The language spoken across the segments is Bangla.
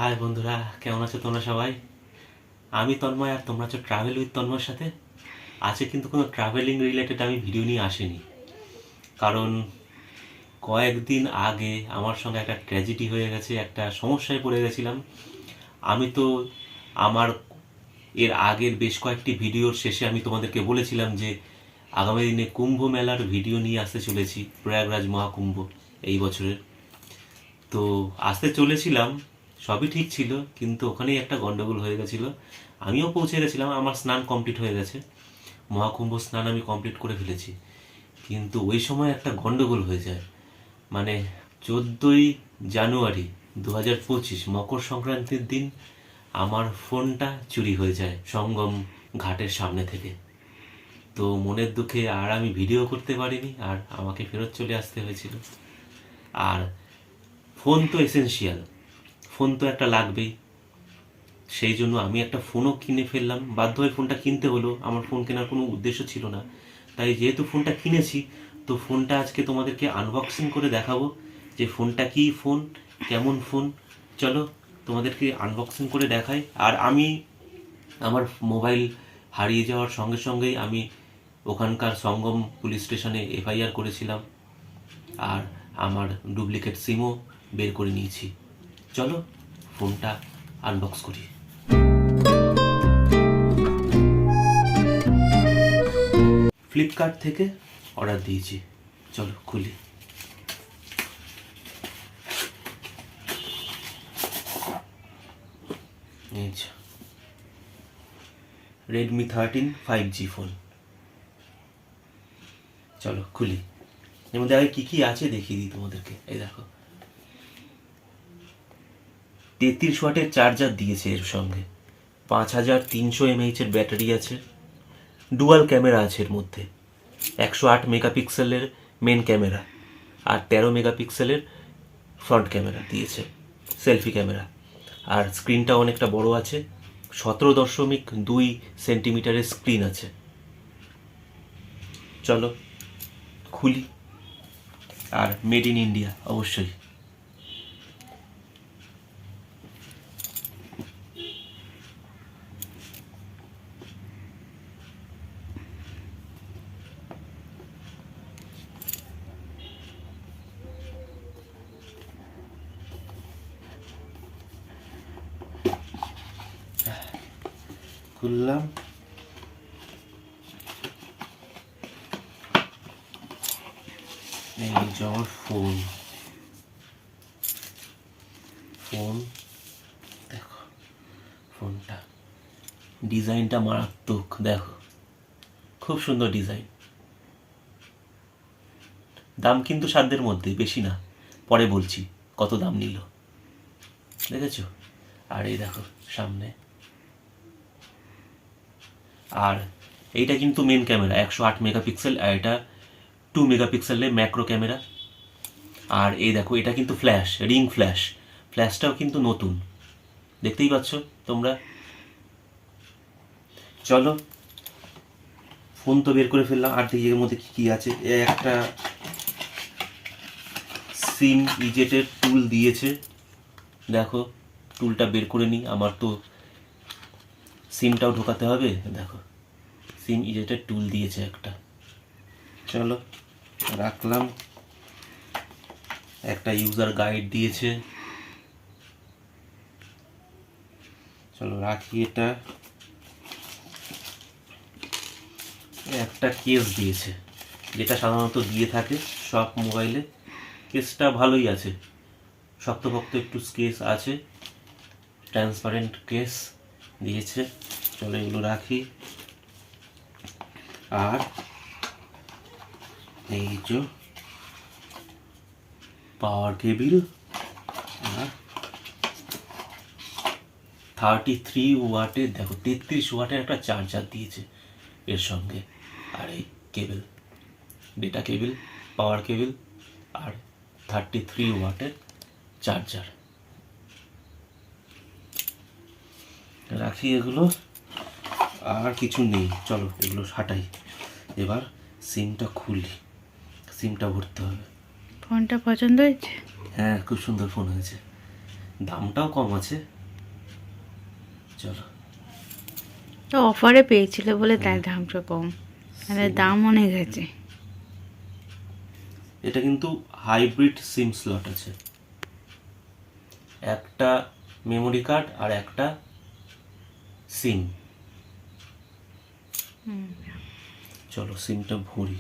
হাই বন্ধুরা, কেমন আছো তোমরা সবাই? আমি তন্ময়, আর তোমরা আছো ট্রাভেল উইথ তন্ময়ের সাথে। আজকে কিন্তু কোনো ট্রাভেলিং রিলেটেড আমি ভিডিও নিয়ে আসিনি, কারণ কয়েকদিন আগে আমার সঙ্গে একটা ট্র্যাজেডি হয়ে গেছে, একটা সমস্যায় পড়ে গেছিলাম। আমি তো আমার এর আগের বেশ কয়েকটি ভিডিওর শেষে আমি তোমাদেরকে বলেছিলাম যে আগামী দিনে কুম্ভ মেলার ভিডিও নিয়ে আসতে চলেছি, প্রয়াগরাজ মহাকুম্ভ এই বছরের। তো আসতে চলেছিলাম, সবই ঠিক ছিল, কিন্তু ওখানেই একটা গন্ডগোল হয়ে গেছিলো। আমিও পৌঁছে গেছিলাম, আমার স্নান কমপ্লিট হয়ে গেছে, মহাকুম্ভ স্নান আমি কমপ্লিট করে ফেলেছি, কিন্তু ওই সময় একটা গন্ডগোল হয়ে যায়। মানে 14ই জানুয়ারি 2025 মকর সংক্রান্তির দিন আমার ফোনটা চুরি হয়ে যায় সঙ্গম ঘাটের সামনে থেকে। তো মনের দুঃখে আর আমি ভিডিও করতে পারিনি, আর আমাকে ফেরত চলে আসতে হয়েছিল। আর ফোন তো এসেনশিয়াল, ফোন তো একটা লাগবেই, সেই জন্য আমি একটা ফোনও কিনে ফেললাম, বাধ্য হয়ে ফোনটা কিনতে হলো। আমার ফোন কেনার কোনো উদ্দেশ্য ছিল না, তাই যেহেতু ফোনটা কিনেছি, তো ফোনটা আজকে তোমাদেরকে আনবক্সিং করে দেখাবো যে ফোনটা কী ফোন, কেমন ফোন। চলো তোমাদেরকে আনবক্সিং করে দেখাই। আর আমি আমার মোবাইল হারিয়ে যাওয়ার সঙ্গে সঙ্গেই আমি ওখানকার সঙ্গম পুলিশ স্টেশনে এফআইআর করেছিলাম, আর আমার ডুপ্লিকেট সিমও বের করে নিয়েছি। চলো ফোনটা আনবক্স করি। ফ্লিপকার্ট থেকে অর্ডার দিয়েছি, চলো খুলি। Redmi 13 5G phone. চলো খুলি, এর মধ্যে আগে কী কী আছে দেখিয়ে দিই তোমাদেরকে। এই দেখো, 33 ওয়াটের চার্জার দিয়েছে এর সঙ্গে, 5300 mAh এর ব্যাটারি আছে, ডুয়াল ক্যামেরা আছে এর মধ্যে, 108 মেগাপিক্সেলের মেন ক্যামেরা আর 13 মেগাপিক্সেলের ফ্রন্ট ক্যামেরা দিয়েছে, সেলফি ক্যামেরা। আর স্ক্রিনটা অনেকটা বড় আছে, 17.2 সেন্টিমিটারের স্ক্রিন আছে। চলো খুলি। আর মেড ইন ইন্ডিয়া অবশ্যই। খুললাম, এই যে আমার ফোন। দেখো ফোনটা, ডিজাইনটা মারাত্মক, দেখো খুব সুন্দর ডিজাইন। দাম কিন্তু সাধ্যের মধ্যে, বেশি না, পরে বলছি কত দাম নিল, দেখেছো? আর এই দেখো সামনে, আর এইটা কিন্তু মেন ক্যামেরা 108 মেগাপিক্সেল, আর এটা 2 মেগাপিক্সেলের ম্যাক্রো ক্যামেরা। আর এই দেখো এটা কিন্তু ফ্ল্যাশ, রিং ফ্ল্যাশ, ফ্ল্যাশটাও কিন্তু নতুন, দেখতেই পাচ্ছ তোমরা। চলো ফোন তো বের করে ফেললাম, আর দেখি এর মধ্যে কী কী আছে। একটা সিম ইজেটের টুল দিয়েছে, দেখো টুলটা বের করে নিই, আমার তো সিমটাও ঢোকাতে হবে। দেখো সিম ইজেটের টুল দিয়েছে একটা, চলো রাখলাম। একটা ইউজার গাইড দিয়েছে, চলো রাখি এটা। একটা কেস দিয়েছে, যেটা সাধারণত দিয়ে থাকে সব মোবাইলে, কেসটা ভালোই আছে, শক্তপোক্ত একটু কেস আছে, ট্রান্সপারেন্ট কেস দিয়েছে। চলো এগুলো রাখি। আর এই যে পাওয়ার কেবিল, আর 33 ওয়াটের, দেখো 33 ওয়াটের একটা চার্জার দিয়েছে এর সঙ্গে। আর এই কেবিল, ডেটা কেবিল, পাওয়ার কেবিল, আর 33 ওয়াটের চার্জার। রাখি এগুলো, আর কিছু নেই। চলো এগুলো হাঁটাই। এবার সিমটা খুলি, সিমটা ভরতে হবে। ফোনটা পছন্দ হয়েছে? হ্যাঁ, খুব সুন্দর ফোন হয়েছে। দামটাও কম আছে। চলো, তো অফারে পেয়েছিল বলে তার দামটা কম, আর দাম অনেক আছে। এটা কিন্তু হাইব্রিড সিম স্লট আছে, একটা মেমোরি কার্ড আর একটা সিম। চলো সিমটা ভরি।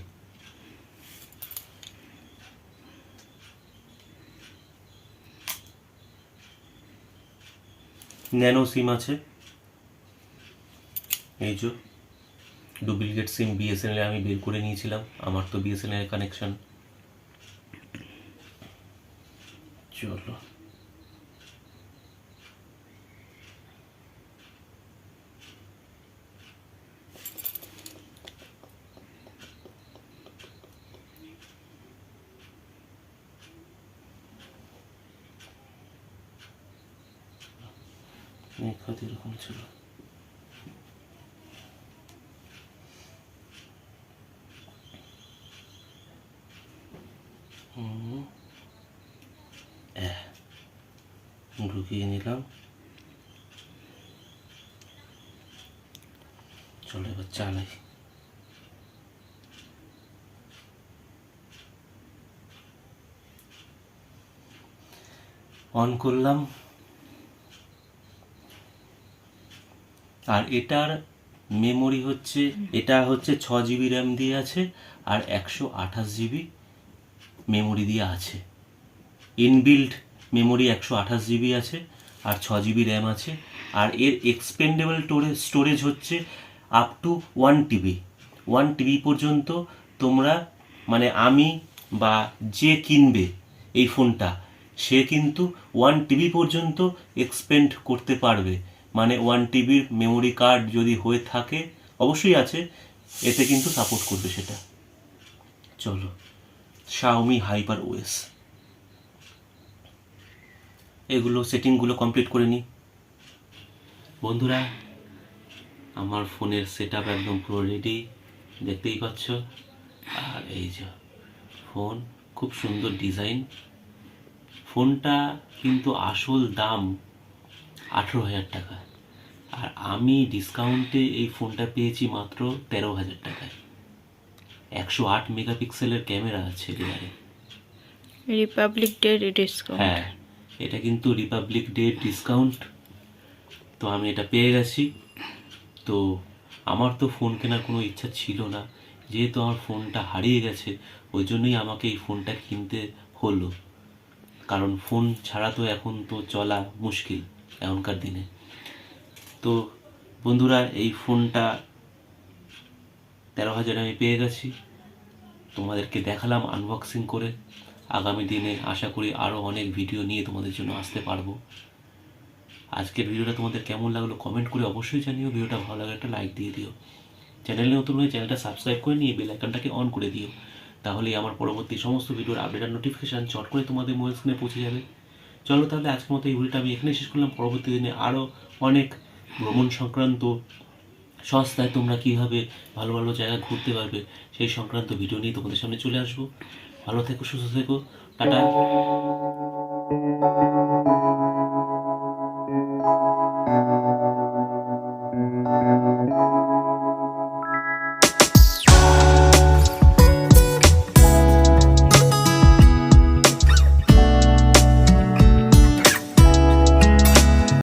ন্যানো সিম আছে, এই যে ডুপ্লিকেট সিম বিএসএনএল আমি বের করে নিয়েছিলাম, আমার তো বিএসএনএল কানেকশন। চলো, খাতে এরকম ছিল। ঢুকিয়ে নিলাম। চলো এবার চালাই। অন করলাম, আর এটার মেমোরি হচ্ছে, এটা হচ্ছে 6 GB র্যাম দিয়ে আছে আর 128 GB মেমোরি দিয়ে আছে। ইনবিল্ড মেমোরি 128 GB আছে আর 6 GB র্যাম আছে। আর এর এক্সপেন্ডেবল স্টোরেজ হচ্ছে আপ টু 1 TB। 1 TB পর্যন্ত তোমরা, মানে আমি বা যে কিনবে এই ফোনটা, সে কিন্তু 1 TB পর্যন্ত এক্সপেন্ড করতে পারবে। মানে 1 TB মেমোরি কার্ড যদি হয়ে থাকে, অবশ্যই আছে, এতে কিন্তু সাপোর্ট করবে সেটা। চলো, Xiaomi HyperOS, এগুলো সেটিংগুলো কমপ্লিট করে নিই। বন্ধুরা, আমার ফোনের সেট আপ একদম পুরো রেডি, দেখতেই পাচ্ছ। আর এই যে ফোন, খুব সুন্দর ডিজাইন। ফোনটা কিন্তু আসল দাম 18,000 টাকা, আর আমি ডিসকাউন্টে এই ফোনটা পেয়েছি মাত্র 13,000 টাকায়। 108 মেগাপিক্সেলের ক্যামেরা আছে রিয়ারে। Republic day discount. হ্যাঁ, এটা কিন্তু রিপাবলিক ডে ডিসকাউন্ট। তো আমি এটা পেয়ে গেছি। তো আমার তো ফোন কেনার কোনো ইচ্ছা ছিল না, যেহেতু আমার ফোনটা হারিয়ে গেছে, ওই জন্যই আমাকে এই ফোনটা কিনতে হলো। কারণ ফোন ছাড়া তো এখন তো চলা মুশকিল এখনকার দিনে। তো বন্ধুরা, এই ফোনটা 13,000 আমি পেয়ে গেছি, তোমাদেরকে দেখালাম আনবক্সিং করে। আগামী দিনে আশা করি আরও অনেক ভিডিও নিয়ে তোমাদের জন্য আসতে পারবো। আজকের ভিডিওটা তোমাদের কেমন লাগলো কমেন্ট করে অবশ্যই জানিও। ভিডিওটা ভালো লাগলে একটা লাইক দিয়ে দিও। চ্যানেলে নতুন হয়ে চ্যানেলটা সাবস্ক্রাইব করে নিয়ে বেল আইকনটাকে অন করে দিও, তাহলেই আমার পরবর্তী সমস্ত ভিডিওর আপডেট আর নোটিফিকেশান চট করে তোমাদের মোবাইল স্ক্রিনে পৌঁছে যাবে। চলো তাহলে আজকের মতো এই ভিডিওটা আমি এখানে শেষ করলাম। পরবর্তী দিনে আরও অনেক ভ্রমণ সংক্রান্ত, সস্তায় তোমরা কীভাবে ভালো ভালো জায়গা ঘুরতে পারবে সেই সংক্রান্ত ভিডিও নিয়ে তোমাদের সামনে চলে আসবো। ভালো থেকো, সুস্থ থেকো, টাটা।